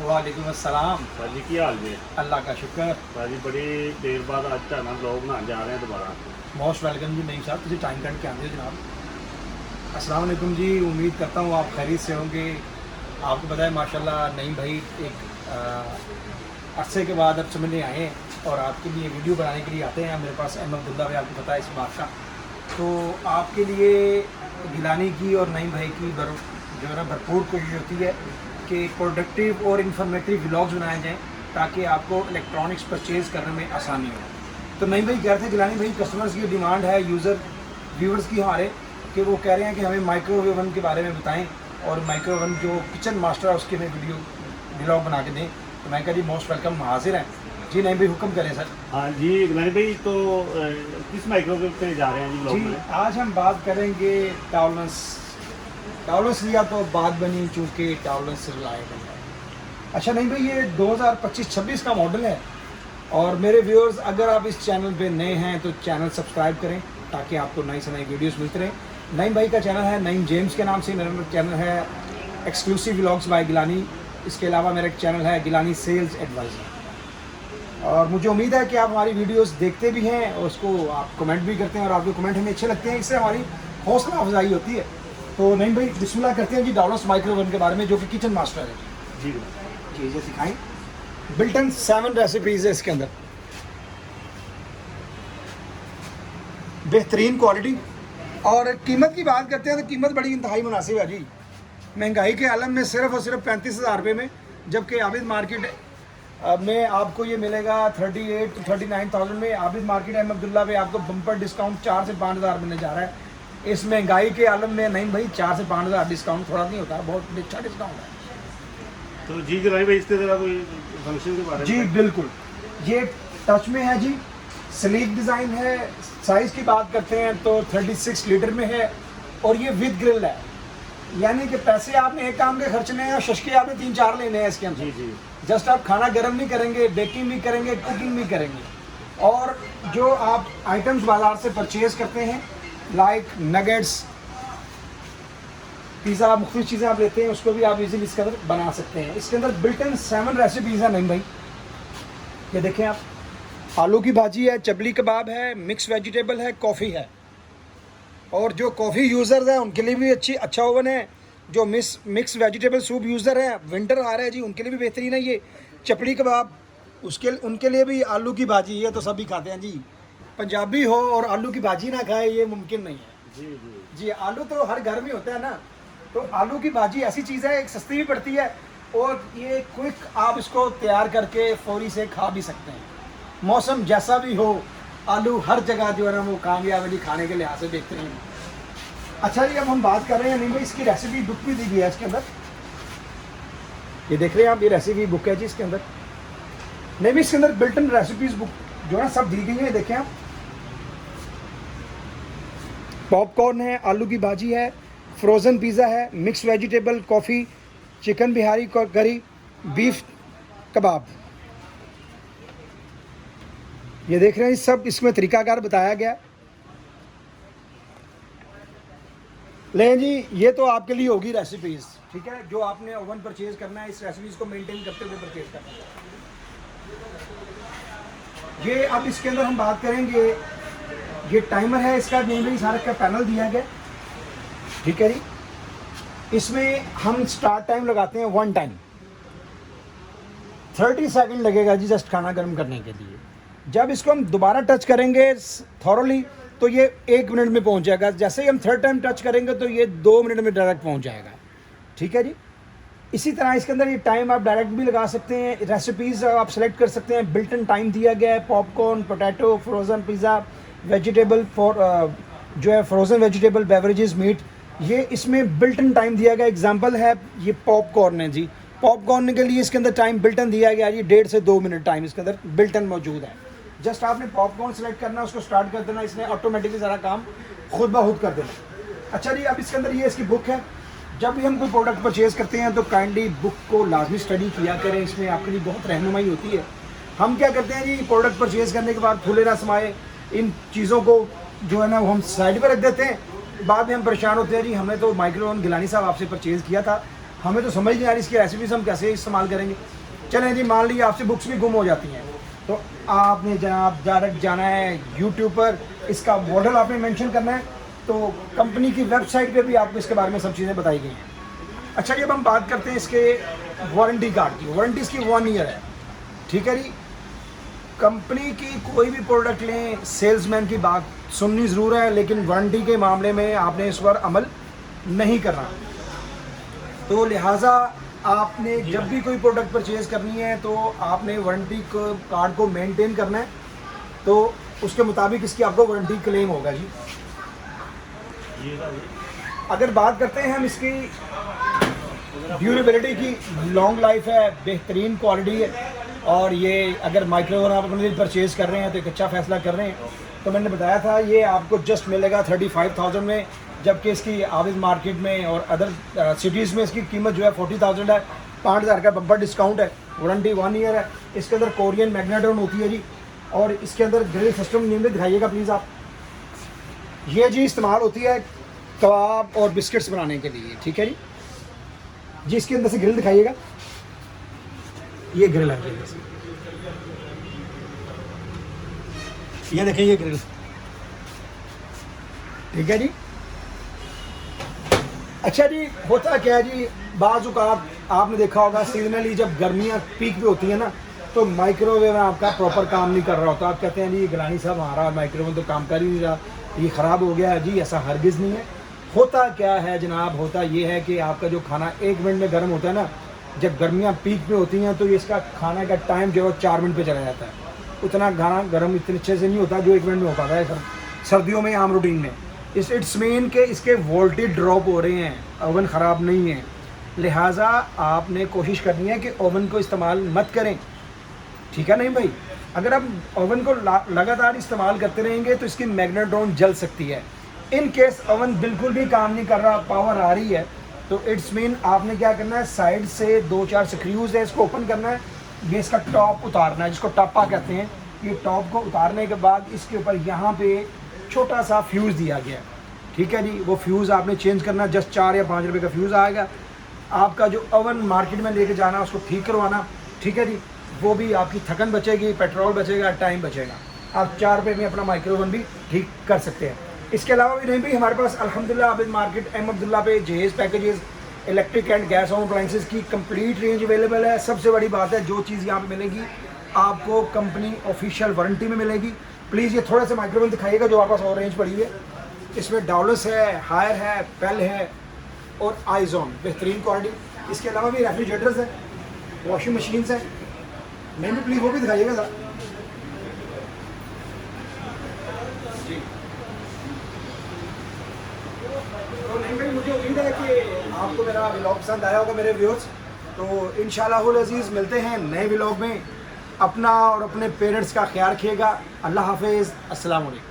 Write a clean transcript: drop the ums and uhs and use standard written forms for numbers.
वालेकुम अस्सलाम। भाजी की हाल जी? अल्लाह का शुक्र। भाजी बड़ी देर बाद आज तुहाडे ब्लॉग बनाने जा रहे हैं दोबारा। मोस्ट वेलकम जी। नहीं साहब, तुझे टाइम कट के आते हो जनाब। अस्सलाम वालेकुम जी। उम्मीद करता हूँ आप खैरियत से होंगे। आपको पता है माशाल्लाह नईम भाई एक अरसे के बाद अब समझने आए हैं और आपके लिए वीडियो बनाने के लिए आते हैं। मेरे पास अहमद अब्दुल्ला भाई, आपको पता है इस बात का। तो आपके लिए गिलानी की और नईम भाई की जो है ना भरपूर कोशिश होती है कि प्रोडक्टिव और इन्फॉर्मेटिव व्लॉग्स बनाए जाएँ ताकि आपको इलेक्ट्रॉनिक्स परचेज़ करने में आसानी हो। तो नईम भाई कह रहे थे गिलानी भाई कस्टमर्स की डिमांड है, व्यूवर्स की हमारे, कि वो कह रहे हैं कि हमें माइक्रोवेव ओवन के बारे में बताएं और माइक्रोवेव ओवन जो किचन मास्टर है उसके में व्लॉग बना के दें। तो मैं कह रही मोस्ट वेलकम, हाजिर हैं जी। नईम भाई हुक्म करें सर। हाँ जी गिलानी भाई, तो किस माइक्रोवेव पे जा रहे हैं जी ब्लॉग जी में? आज हम बात करेंगे टावलेंस लिया तो बात बनी, चूँकि टावलेंस से रिलायबल है। अच्छा नहीं भाई, ये 2025-26 का मॉडल है और मेरे व्यूअर्स अगर आप इस चैनल पे नए हैं तो चैनल सब्सक्राइब करें ताकि आपको नई से नई वीडियोस मिलते रहें। नईम भाई का चैनल है नईम जेम्स के नाम से, मेरा चैनल है एक्सक्लूसिव व्लॉग्स बाय गिलानी। इसके अलावा मेरा एक चैनल है गिलानी सेल्स एडवाइज़र। और मुझे उम्मीद है कि आप हमारी वीडियोस देखते भी हैं और उसको आप कमेंट भी करते हैं और आपके कमेंट हमें अच्छे लगते हैं, इससे हमारी हौसला अफजाई होती है। तो नईम भाई बिस्मिल्लाह करते हैं जी टावलेंस माइक्रोवेव के बारे में, जो कि किचन मास्टर है जी चीज़ें सिखाएं। बिल्टन 7 रेसिपीज़ है इसके अंदर, बेहतरीन क्वालिटी। और कीमत की बात करते हैं तो कीमत बड़ी इंतहाई मुनासिब है जी। महंगाई के आलम में सिर्फ और सिर्फ 35,000 रुपये में, जबकि आबिद मार्केट में आपको ये मिलेगा 38 to 39,000 में। आबिद मार्केट अहमद अब्दुल्ला पे आपको बम्पर डिस्काउंट 4 से 5,000 मिलने जा रहा है। इस महंगाई के आलम में नहीं भाई 4 से 5,000 डिस्काउंट थोड़ा नहीं होता, बहुत अच्छा डिस्काउंट है। तो जी गिलानी भाई, इसके जरा कोई फंक्शन के बारे में? जी बिल्कुल, ये टच में है जी, स्लीक डिज़ाइन है। साइज़ की बात करते हैं तो 36 लीटर में है और ये विद ग्रिल है, यानी कि पैसे आपने एक काम के खर्चने हैं और शशके आपने 3-4 लेने हैं इसके अंदर। जी जी। जस्ट आप खाना गर्म नहीं करेंगे, बेकिंग भी करेंगे, कुकिंग भी करेंगे। और जो आप आइटम्स बाज़ार से परचेज़ करते हैं लाइक नगेट्स, पिज़्ज़ा, मुख्तलिफ चीज़ें आप लेते हैं, उसको भी आप इजीली इसके अंदर बना सकते हैं। इसके अंदर बिल्टन 7 रेसिपीज़ है नहीं भाई। ये देखें आप, आलू की भाजी है, चबली कबाब है, मिक्स वेजिटेबल है, कॉफ़ी है। और जो कॉफ़ी यूज़र्स हैं उनके लिए भी अच्छा ओवन है। जो मिक्स वेजिटेबल सूप यूज़र हैं, विंटर आ रहा है जी, उनके लिए भी बेहतरीन है ये। चपली कबाब, उनके लिए भी आलू की भाजी, ये तो सभी खाते हैं जी। पंजाबी हो और आलू की भाजी ना खाए ये मुमकिन नहीं है जी जी जी। आलू तो हर घर में होता है ना, तो आलू की भाजी ऐसी चीज़ है, एक सस्ती भी पड़ती है और ये क्विक आप इसको तैयार करके फौरी से खा भी सकते हैं। मौसम जैसा भी हो, आलू हर जगह जो है ना वो कामयाब है जी, खाने के लिहाज से बेहतरीन। अच्छा जी, अब हम बात कर रहे हैं नहीं भाई, इसकी रेसिपी बुक भी दी गई है इसके अंदर। ये देख रहे हैं आप, ये रेसिपी बुक है जी इसके अंदर। नहीं भी इसके अंदर बिल्टन रेसिपीज बुक जो है ना सब दी गई है। देखें आप, पॉपकॉर्न है, आलू की भाजी है, फ्रोज़न पिज़्ज़ा है, mix vegetable, coffee, chicken Bihari करी, बीफ कबाब। ये देख रहे हैं सब, इसमें तरीकाकार बताया गया। लें जी, ये तो आपके लिए होगी रेसिपीज़, ठीक है, जो आपने ओवन परचेज़ करना है, इस रेसिपीज़ को मेंटेन करते हुए परचेज़ करना है। ये अब इसके अंदर हम बात करेंगे, ये टाइमर है इसका, नहीं सारा का पैनल दिया गया, ठीक है जी। इसमें हम स्टार्ट टाइम लगाते हैं 1 टाइम, 30 सेकंड लगेगा जी जस्ट खाना गर्म करने के लिए। जब इसको हम दोबारा टच करेंगे थॉरली तो ये 1 मिनट में पहुंच जाएगा। जैसे ही हम 3rd टाइम टच करेंगे तो ये 2 मिनट में डायरेक्ट पहुंच जाएगा, ठीक है जी। इसी तरह इसके अंदर ये टाइम आप डायरेक्ट भी लगा सकते हैं, रेसिपीज़ आप सेलेक्ट कर सकते हैं। बिल्टन टाइम दिया गया है, popcorn, potato, frozen pizza, vegetable जो है फ्रोज़न वेजिटेबल, बेवरेजेस, मीट, ये इसमें बिल्टन टाइम दिया गया। एग्जांपल है ये पॉपकॉर्न है जी, पॉपकॉर्न के लिए इसके अंदर टाइम बिल्टन दिया गया जी, 1.5 से 2 मिनट टाइम इसके अंदर बिल्टन मौजूद है। जस्ट आपने पॉपकॉर्न सेलेक्ट करना, उसको स्टार्ट कर देना, इसने ऑटोमेटिकली सारा काम खुद ब खुद कर देना। अच्छा जी, अब इसके अंदर ये इसकी बुक है। जब भी हम कोई प्रोडक्ट परचेज़ करते हैं तो काइंडली बुक को लाजमी स्टडी किया करें, इसमें आपके लिए बहुत रहनुमाई होती है। हम क्या करते हैं जी, प्रोडक्ट परचेज़ करने के बाद फूले ना समाए, इन चीज़ों को जो है ना वो हम साइड पर रख देते हैं। बाद में हम परेशान होते हैं जी, हमें तो माइक्रोवेव गिलानी साहब आपसे परचेज़ किया था, हमें तो समझ नहीं आ रही इसकी रेसिपीज़ हम कैसे इस्तेमाल करेंगे। चलें जी, मान लीजिए आपसे बुक्स भी गुम हो जाती हैं, तो आपने जनाब डायरेक्ट जाना है यूट्यूब पर, इसका मॉडल आपने मेंशन करना है, तो कंपनी की वेबसाइट पे भी आपको इसके बारे में सब चीज़ें बताई गई हैं। अच्छा जी, अब हम बात करते हैं इसके वारंटी कार्ड की। वारंटी इसकी 1 ईयर है, ठीक है जी। कंपनी की कोई भी प्रोडक्ट लें, सेल्समैन की बात सुननी ज़रूर है, लेकिन वारंटी के मामले में आपने इस पर अमल नहीं करना। तो लिहाजा आपने जब भी कोई प्रोडक्ट परचेज़ करनी है तो आपने वारंटी कार्ड को मेंटेन करना है, तो उसके मुताबिक इसकी आपको वारंटी क्लेम होगा जी। अगर बात करते हैं हम इसकी ड्यूरेबिलिटी की, लॉन्ग लाइफ है, बेहतरीन क्वालिटी है, और ये अगर माइक्रोवेव आप अपने लिए परचेज़ कर रहे हैं तो एक अच्छा फ़ैसला कर रहे हैं। तो मैंने बताया था ये आपको जस्ट मिलेगा 35,000 में, जबकि इसकी आविद मार्केट में और अदर सिटीज़ में इसकी कीमत जो है 40,000 है। 5,000 का बम्पर डिस्काउंट है। वारंटी 1 ईयर है। इसके अंदर कोरियन मैग्नेटोन होती है जी, और इसके अंदर ग्रिल सिस्टम नियमित दिखाइएगा प्लीज़ आप। ये जी इस्तेमाल होती है कबाब और बिस्किट्स बनाने के लिए, ठीक है जी। जी इसके अंदर से ग्रिल दिखाइएगा, ये ग्रिल है जी, ये देखें ये ग्रिल, ठीक है जी। अच्छा जी, होता क्या है जी, बाज़ औक़ात आपने देखा होगा सीजनली जब गर्मियाँ पीक पे होती है ना, तो माइक्रोवेव आपका प्रॉपर काम नहीं कर रहा होता। आप कहते हैं जी गिलानी साहब हमारा माइक्रोवेव तो काम कर ही नहीं रहा, ये ख़राब हो गया है। जी ऐसा हरगिज़ नहीं है। होता क्या है जनाब, होता ये है कि आपका जो खाना 1 मिनट में गर्म होता है ना, जब गर्मियाँ पीक पे होती हैं तो ये इसका खाने का टाइम जो है 4 मिनट पे चला जाता है। उतना खाना गर्म इतने अच्छे से नहीं होता जो 1 मिनट में हो पाता है सर्दियों में आम रूटीन में। इट्स मेन के इसके वोल्टेज ड्रॉप हो रहे हैं, ओवन ख़राब नहीं है। लिहाजा आपने कोशिश करनी है कि ओवन को इस्तेमाल मत करें, ठीक है नहीं भाई। अगर आप ओवन को लगातार इस्तेमाल करते रहेंगे तो इसकी मैग्नेटोन जल सकती है। इन केस ओवन बिल्कुल भी काम नहीं कर रहा, पावर आ रही है, तो इट्स मीन आपने क्या करना है, साइड से 2-4 स्क्रूज है, इसको ओपन करना है, ये इसका टॉप उतारना है, जिसको टप्पा कहते हैं। ये टॉप को उतारने के बाद इसके ऊपर यहाँ पे छोटा सा फ्यूज़ दिया गया, ठीक है जी। वो फ्यूज़ आपने चेंज करना, जस्ट 4 या 5 रुपये का फ्यूज़ आएगा। आपका जो ओवन मार्केट में लेके जाना, उसको ठीक करवाना, ठीक है जी। वो भी आपकी थकन बचेगी, पेट्रोल बचेगा, टाइम बचेगा। आप 4 रुपये में अपना माइक्रोवेव भी ठीक कर सकते हैं। इसके अलावा भी नहीं भी हमारे पास अल्हम्दुलिल्लाह आबिद मार्केट एम अब्दुल्ला पे जहेज़ packages, electric and gas home appliances की कंप्लीट रेंज अवेलेबल है। सबसे बड़ी बात है, जो चीज़ यहाँ पे मिलेगी आपको कंपनी ऑफिशियल वारंटी में मिलेगी। प्लीज़ ये थोड़ा सा माइक्रोवेव दिखाइएगा जो आपके पास और रेंज पड़ी हुई है। इसमें डाउलस है, हायर है, पेल है और आइजोन, बेहतरीन क्वालिटी। इसके अलावा भी रेफ्रिजरेटर्स हैं, वॉशिंग मशीन्स हैं। मैं भी प्लीज़ वो भी दिखाइएगा सर जी। तो नहीं भाई, मुझे उम्मीद है कि आपको मेरा व्लॉग पसंद आया होगा मेरे व्यूअर्स। तो इंशाअल्लाह अज़ीज़ मिलते हैं नए व्लॉग में। अपना और अपने पेरेंट्स का ख्याल रखिएगा। अल्लाह हाफिज़, अस्सलाम वालेकुम।